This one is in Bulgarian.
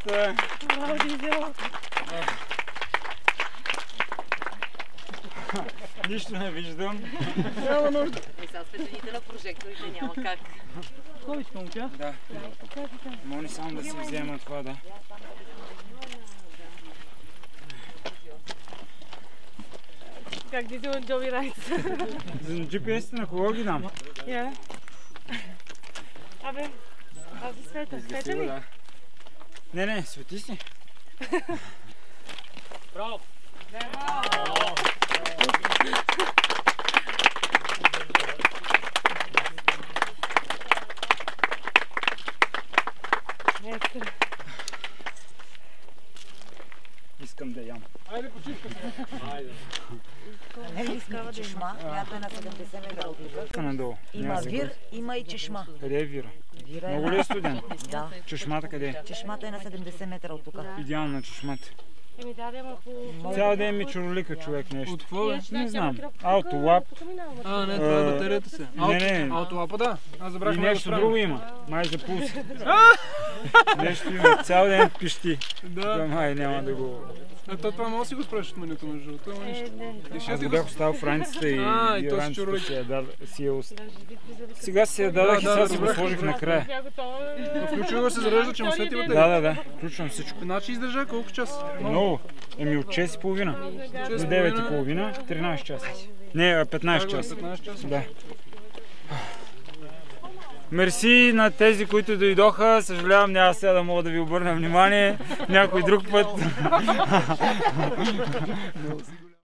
Здрасте. Браво, Дизел. Нищо не виждам. Няма нужда. Сега светлините на прожекторите няма как. Ковичка му тя? Да. Моли само да си взема това, да. Как Дизел Джоби Райт? За GPS-те на кого ги дам? Я. Абе, аз за света. Света ли? Не, свети си. Браво! Искам да ям. Айде почивка сега. Айде. Не ли искаме чешма, която е на 70 метра от тук. Надолу. Има вир, има и чешма. Къде е вира? Вира е Много ли е студен? Да. Чешмата къде е? Чешмата е на 70 метра от тук. Идеална чешмата. Еми да, ама по... Цял ден ми чуролика човек нещо. От какво бе? Не знам. Аутолап. А, не, това е батерията си. Не. Аутолапа, да. Аз забрах И да го нещо справя. друго има. Май за пулс. Нещо има. Цял ден пищи. Да. Май няма да го... Това може да си го спреш от менюто между другото, ама нищо. Аз го бях оставил в раницата и и то си чуролик. си я Сега си я дадах и сега си го сложих накрая. Включи го се зарежда, че му свети батерия. Да. Включвам всичко. Значи издържа колко часа? Много. Еми от 6:30 до 9:30, 13 часа. Не, 15 часа. 15 часа. Да. Мерси на тези, които дойдоха. Съжалявам, няма сега да мога да ви обърна внимание. Някой друг път.